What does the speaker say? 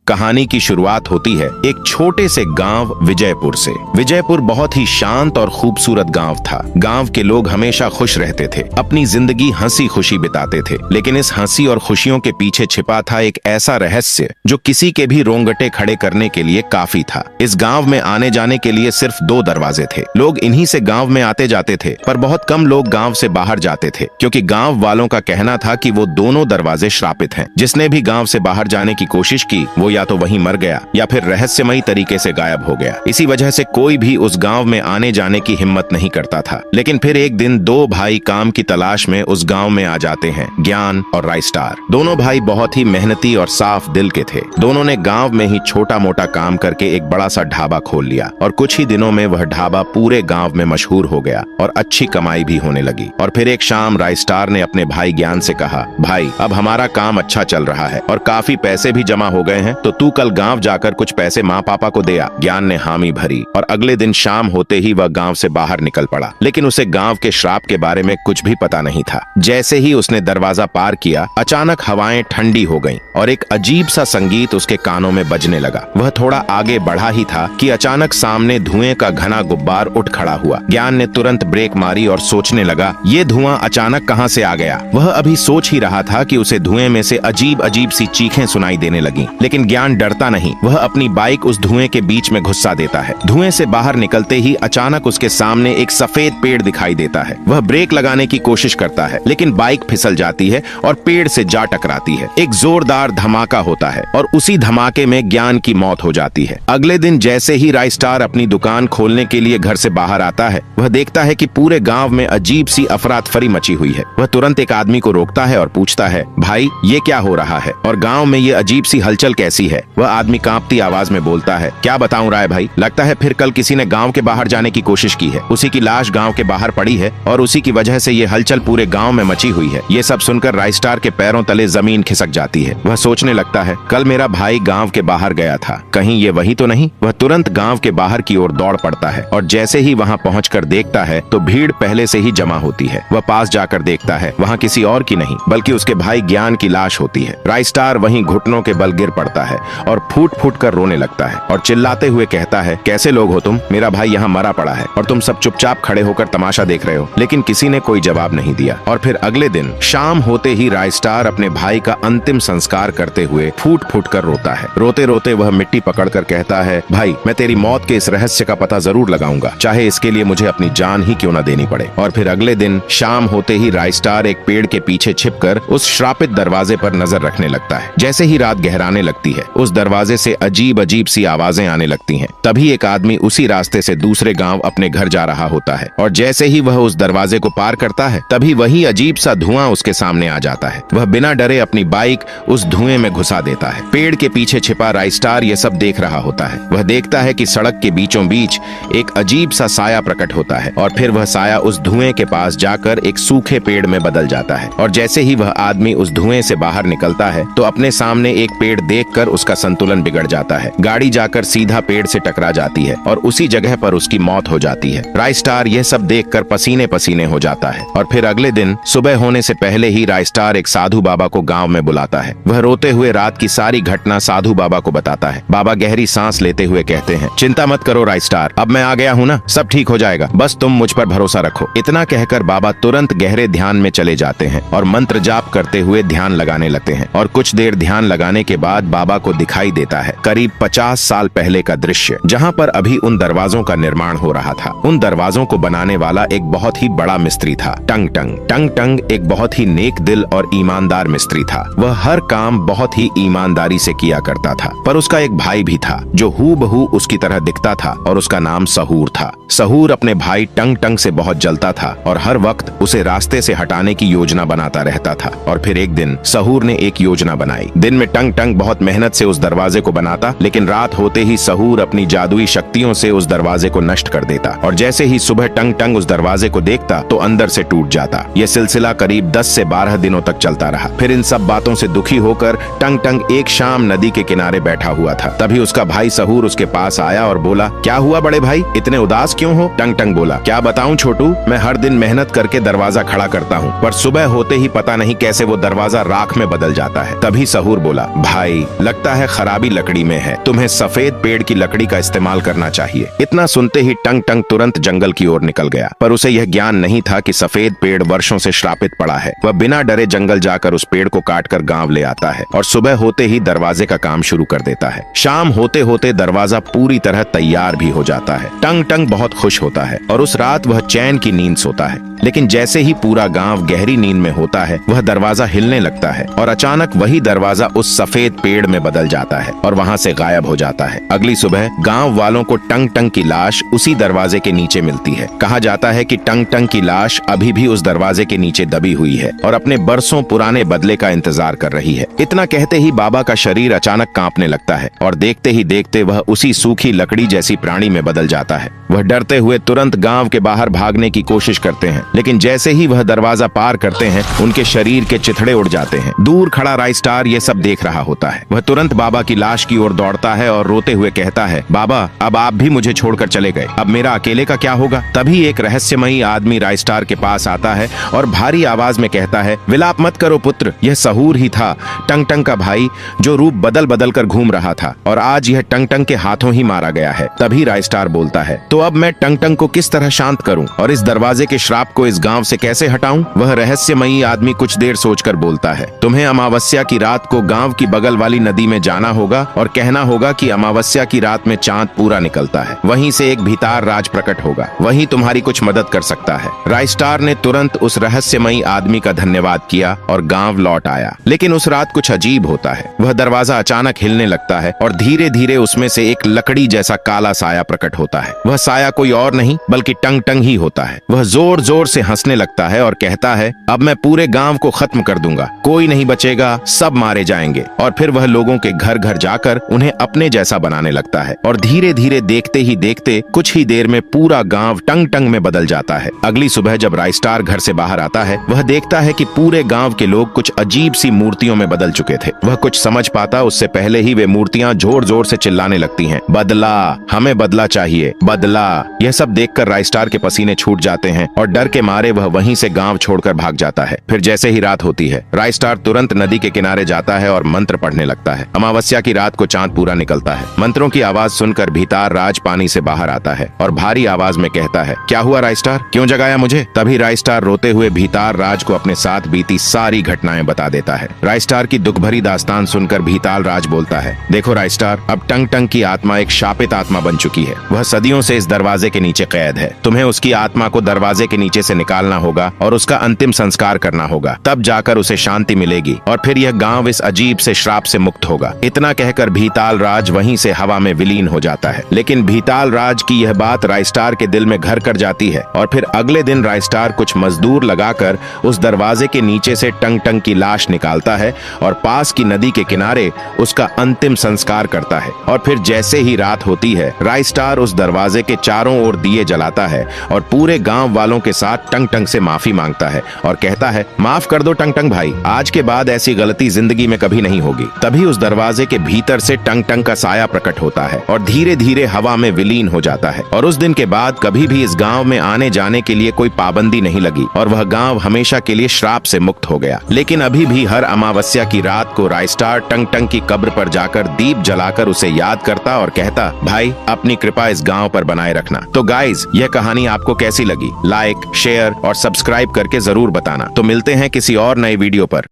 कहानी की शुरुआत होती है एक छोटे से गांव विजयपुर से। विजयपुर बहुत ही शांत और खूबसूरत गांव था। गांव के लोग हमेशा खुश रहते थे, अपनी जिंदगी हंसी खुशी बिताते थे। लेकिन इस हंसी और खुशियों के पीछे छिपा था एक ऐसा रहस्य जो किसी के भी रोंगटे खड़े करने के लिए काफी था। इस गांव में आने जाने के लिए सिर्फ 2 दरवाजे थे। लोग इन्हीं से गांव में आते जाते थे, पर बहुत कम लोग गांव से बाहर जाते थे, क्योंकि गांव वालों का कहना था कि वो दोनों दरवाजे श्रापित हैं। जिसने भी गांव से बाहर जाने की कोशिश की वो या तो वहीं मर गया या फिर रहस्यमयी तरीके से गायब हो गया। इसी वजह से कोई भी उस गांव में आने जाने की हिम्मत नहीं करता था। लेकिन फिर एक दिन 2 भाई काम की तलाश में उस गांव में आ जाते हैं, ज्ञान और राइस्टार। दोनों भाई बहुत ही मेहनती और साफ दिल के थे। दोनों ने गांव में ही छोटा मोटा काम करके एक बड़ा सा ढाबा खोल लिया और कुछ ही दिनों में वह ढाबा पूरे गांव में मशहूर हो गया और अच्छी कमाई भी होने लगी। और फिर एक शाम राइस्टार ने अपने भाई ज्ञान से कहा, भाई अब हमारा काम अच्छा चल रहा है और काफी पैसे भी जमा हो गए हैं, तो तू कल गांव जाकर कुछ पैसे माँ पापा को दे आ। ज्ञान ने हामी भरी और अगले दिन शाम होते ही वह गांव से बाहर निकल पड़ा। लेकिन उसे गांव के श्राप के बारे में कुछ भी पता नहीं था। जैसे ही उसने दरवाजा पार किया, अचानक हवाएं ठंडी हो गईं और एक अजीब सा संगीत उसके कानों में बजने लगा। वह थोड़ा आगे बढ़ा ही था कि अचानक सामने धुएं का घना गुब्बार उठ खड़ा हुआ। ज्ञान ने तुरंत ब्रेक मारी और सोचने लगा, ये धुआं अचानक कहां से आ गया। वह अभी सोच ही रहा था कि उसे धुएं में से अजीब अजीब सी चीखें सुनाई देने लगी। लेकिन ज्ञान डरता नहीं, वह अपनी बाइक उस धुएं के बीच में घुसा देता है। धुएं से बाहर निकलते ही अचानक उसके सामने एक सफेद पेड़ दिखाई देता है। वह ब्रेक लगाने की कोशिश करता है, लेकिन बाइक फिसल जाती है और पेड़ से जा टकराती है। एक जोरदार धमाका होता है और उसी धमाके में ज्ञान की मौत हो जाती है। अगले दिन जैसे ही राइस्टार अपनी दुकान खोलने के लिए घर से बाहर आता है, वह देखता है कि पूरे गांव में अजीब सी अफरा तफरी मची हुई है। वह तुरंत एक आदमी को रोकता है और पूछता है, भाई ये क्या हो रहा है और गांव में ये अजीब सी हलचल कैसी है। वह आदमी कांपती आवाज में बोलता है, क्या बताऊं राय भाई, लगता है फिर कल किसी ने गांव के बाहर जाने की कोशिश की है। उसी की लाश गांव के बाहर पड़ी है और उसी की वजह से ये हलचल पूरे गांव में मची हुई है। ये सब सुनकर राइस्टार के पैरों तले जमीन खिसक जाती है। वह सोचने लगता है, कल मेरा भाई गांव के बाहर गया था, कहीं ये वही तो नहीं। वह तुरंत गांव के बाहर की ओर दौड़ पड़ता है और जैसे ही वहां पहुंचकर देखता है तो भीड़ पहले से ही जमा होती है। वह पास जाकर देखता है, वहां किसी और की नहीं बल्कि उसके भाई ज्ञान की लाश होती है। राइस्टार वहीं घुटनों के बल गिर पड़ता है और फूट फूट कर रोने लगता है और चिल्लाते हुए कहता है, कैसे लोग हो तुम, मेरा भाई यहाँ मरा पड़ा है और तुम सब चुपचाप खड़े होकर तमाशा देख रहे हो। लेकिन किसी ने कोई जवाब नहीं दिया। और फिर अगले दिन शाम होते ही राइस्टार अपने भाई का अंतिम संस्कार करते हुए फूट फूट कर रोता है। रोते रोते वह मिट्टी पकड़कर कहता है, भाई मैं तेरी मौत के इस रहस्य का पता जरूर लगाऊंगा, चाहे इसके लिए मुझे अपनी जान ही क्यों न देनी पड़े। और फिर अगले दिन शाम होते ही राइस्टार एक पेड़ के पीछे छिपकर उस श्रापित दरवाजे पर नजर रखने लगता है। जैसे ही रात गहराने लगती है, उस दरवाजे से अजीब अजीब सी आवाजें आने लगती हैं। तभी एक आदमी उसी रास्ते से दूसरे गांव अपने घर जा रहा होता है और जैसे ही वह उस दरवाजे को पार करता है, तभी वही अजीब सा धुआं उसके सामने आ जाता है। वह बिना डरे अपनी बाइक उस धुएं में घुसा देता है। पेड़ के पीछे छिपा राइस्टार ये सब देख रहा होता है। वह देखता है कि सड़क के बीचों बीच एक अजीब सा साया प्रकट होता है और फिर वह साया उस धुएं के पास जाकर एक सूखे पेड़ में बदल जाता है। और जैसे ही वह आदमी उस धुएं से बाहर निकलता है तो अपने सामने एक पेड़ देखकर उसका संतुलन बिगड़ जाता है। गाड़ी जाकर सीधा पेड़ से टकरा जाती है और उसी जगह पर उसकी मौत हो जाती है। राइस्टार यह सब देखकर पसीने पसीने हो जाता है। और फिर अगले दिन सुबह होने से पहले ही राइस्टार एक साधु बाबा को गांव में बुलाता है। वह रोते हुए रात की सारी घटना साधु बाबा को बताता है। बाबा गहरी सांस लेते हुए कहते हैं, चिंता मत करो राइस्टार, अब मैं आ गया हूँ ना, सब ठीक हो जाएगा, बस तुम मुझ पर भरोसा रखो। इतना कहकर बाबा तुरंत गहरे ध्यान में चले जाते हैं और मंत्र जाप करते हुए ध्यान लगाने लगते हैं। और कुछ देर ध्यान लगाने के बाद बाबा को दिखाई देता है करीब 50 साल पहले का दृश्य, जहाँ पर अभी उन दरवाजों का निर्माण हो रहा था। उन दरवाजों को बनाने वाला एक बहुत ही बड़ा मिस्त्री था, टंग टंग। टंग टंग एक बहुत ही नेक दिल और ईमानदार मिस्त्री था। वह हर काम बहुत ही ईमानदारी से किया करता था। पर उसका एक भाई भी था जो हूबहू उसकी तरह दिखता था और उसका नाम सहूर था। सहूर अपने भाई टंग टंग से बहुत जलता था और हर वक्त उसे रास्ते से हटाने की योजना बनाता रहता था। और फिर एक दिन सहूर ने एक योजना बनाई। दिन में टंग टंग बहुत मेहनत से उस दरवाजे को बनाता, लेकिन रात होते ही सहूर अपनी जादुई शक्तियों से उस दरवाजे को नष्ट कर देता। और जैसे ही सुबह टंग टंग उस दरवाजे को देखता तो अंदर से टूट जाता। यह सिलसिला करीब 10 से 12 दिनों तक चलता रहा। फिर इन सब बातों से दुखी होकर टंग टंग एक शाम नदी के किनारे बैठा हुआ था। तभी उसका भाई सहूर उसके पास आया और बोला, क्या हुआ बड़े भाई, इतने उदास क्यों हो। टंग टंग बोला, क्या बताऊं छोटू, मैं हर दिन मेहनत करके दरवाजा खड़ा करता हूँ, पर सुबह होते ही पता नहीं कैसे वो दरवाजा राख में बदल जाता है। तभी सहूर बोला, भाई लगता है खराबी लकड़ी में है, तुम्हें सफेद पेड़ की लकड़ी का इस्तेमाल करना चाहिए। इतना सुनते ही टंग टंग तुरंत जंगल की ओर निकल गया, पर उसे यह ज्ञान नहीं था कि सफेद पेड़ वर्षों से श्रापित पड़ा है। वह बिना डरे जंगल जाकर उस पेड़ को काटकर गांव ले आता है और सुबह होते ही दरवाजे का काम शुरू कर देता है। शाम होते होते दरवाजा पूरी तरह तैयार भी हो जाता है। टंग टंग बहुत खुश होता है और उस रात वह चैन की नींद सोता है। लेकिन जैसे ही पूरा गांव गहरी नींद में होता है, वह दरवाजा हिलने लगता है और अचानक वही दरवाजा उस सफेद पेड़ में बदल जाता है और वहां से गायब हो जाता है। अगली सुबह गांव वालों को टंग टंग की लाश उसी दरवाजे के नीचे मिलती है। कहा जाता है कि टंग टंग की लाश अभी भी उस दरवाजे के नीचे दबी हुई है और अपने बरसों पुराने बदले का इंतजार कर रही है। इतना कहते ही बाबा का शरीर अचानक कांपने लगता है और देखते ही देखते वह उसी सूखी लकड़ी जैसी प्राणी में बदल जाता है। वह डरते हुए तुरंत गांव के बाहर भागने की कोशिश करते हैं, लेकिन जैसे ही वह दरवाजा पार करते हैं, उनके शरीर के चिथड़े उड़ जाते हैं। दूर खड़ा राइस्टार ये सब देख रहा होता है। वह तुरंत बाबा की लाश की ओर दौड़ता है और रोते हुए कहता है, बाबा अब आप भी मुझे छोड़कर चले गए, अब मेरा अकेले का क्या होगा। तभी एक रहस्यमयी आदमी राइस्टार के पास आता है और भारी आवाज में कहता है, विलाप मत करो पुत्र, यह सहूर ही था, टंग टंग का भाई, जो रूप बदल बदल कर घूम रहा था और आज यह टंग टंग के हाथों ही मारा गया है। तभी राइस्टार बोलता है, तो अब मैं टंग टंग को किस तरह शांत करूं और इस दरवाजे के श्राप को इस गांव से कैसे हटाऊं। वह रहस्यमयी आदमी कुछ देर सोचकर बोलता है, तुम्हें अमावस्या की रात को गांव की बगल वाली नदी में जाना होगा और कहना होगा कि अमावस्या की रात में चांद पूरा निकलता है, वहीं से एक भीतार राज प्रकट होगा, वही तुम्हारी कुछ मदद कर सकता है। राइस्टार ने तुरंत उस रहस्यमयी आदमी का धन्यवाद किया और गांव लौट आया। लेकिन उस रात कुछ अजीब होता है। वह दरवाजा अचानक हिलने लगता है और धीरे धीरे उसमें से एक लकड़ी जैसा काला साया प्रकट होता है। वह साया कोई और नहीं बल्कि टंग टंग ही होता है। वह जोर जोर से हंसने लगता है और कहता है, अब मैं पूरे गांव को खत्म कर दूंगा, कोई नहीं बचेगा, सब मारे जाएंगे। और फिर वह लोगों के घर घर जाकर उन्हें अपने जैसा बनाने लगता है और धीरे धीरे देखते ही देखते कुछ ही देर में पूरा गांव टंग टंग में बदल जाता है। अगली सुबह जब राइस्टार घर से बाहर आता है, वह देखता है कि पूरे गांव के लोग कुछ अजीब सी मूर्तियों में बदल चुके थे। वह कुछ समझ पाता उससे पहले ही वे मूर्तियां जोर जोर से चिल्लाने लगती हैं, बदला, हमें बदला चाहिए, बदला। यह सब देखकर राइस्टार के पसीने छूट जाते हैं और डर के मारे वह वहीं से गांव छोड़कर भाग जाता है। फिर जैसे ही रात होती है, राइस्टार तुरंत नदी के किनारे जाता है और मंत्र पढ़ने लगता है। अमावस्या की रात को चांद पूरा निकलता है। मंत्रों की आवाज सुनकर भीतार राज पानी से बाहर आता है और भारी आवाज में कहता है, क्या हुआ राइस्टार, क्यों जगाया मुझे। तभी राइस्टार रोते हुए भीतार राज को अपने साथ बीती सारी घटनाएं बता देता है। राइस्टार की दुख भरी दास्तान सुनकर भीताल राज बोलता है, देखो राइस्टार, अब टंग टंग की आत्मा एक शापित आत्मा बन चुकी है। वह सदियों से इस दरवाजे के नीचे कैद है। तुम्हें उसकी आत्मा को दरवाजे के नीचे से निकालना होगा और उसका अंतिम संस्कार करना होगा, तब जाकर उसे शांति मिलेगी और फिर यह गांव इस अजीब से श्राप से मुक्त होगा। इतना कहकर भीताल राज वहीं से हवा में विलीन हो जाता है। लेकिन भीताल राज की यह बात राइस्टार के दिल में घर कर जाती है और फिर अगले दिन राइस्टार कुछ मजदूर लगाकर उस दरवाजे के नीचे से टंग टंग की लाश निकालता है और पास की नदी के किनारे उसका अंतिम संस्कार करता है। और फिर जैसे ही रात होती है, राइस्टार उस दरवाजे के चारों ओर दिए जलाता है और पूरे गांव वालों के साथ टंग टंग से माफी मांगता है और कहता है, माफ कर दो टंग टंग भाई, आज के बाद ऐसी गलती जिंदगी में कभी नहीं होगी। तभी उस दरवाजे के भीतर से टंग टंग का साया प्रकट होता है और धीरे धीरे हवा में विलीन हो जाता है। और उस दिन के बाद कभी भी इस गांव में आने जाने के लिए कोई पाबंदी नहीं लगी और वह गांव हमेशा के लिए श्राप से मुक्त हो गया। लेकिन अभी भी हर अमावस्या की रात को राइस्टार टंग टंग की कब्र पर जाकर दीप जलाकर उसे याद करता और कहता, भाई अपनी कृपा इस गांव पर बनाए रखना। तो गाइज, यह कहानी आपको कैसी लगी, लाइक, शेयर और सब्सक्राइब करके जरूर बताना। तो मिलते हैं किसी और नए वीडियो पर।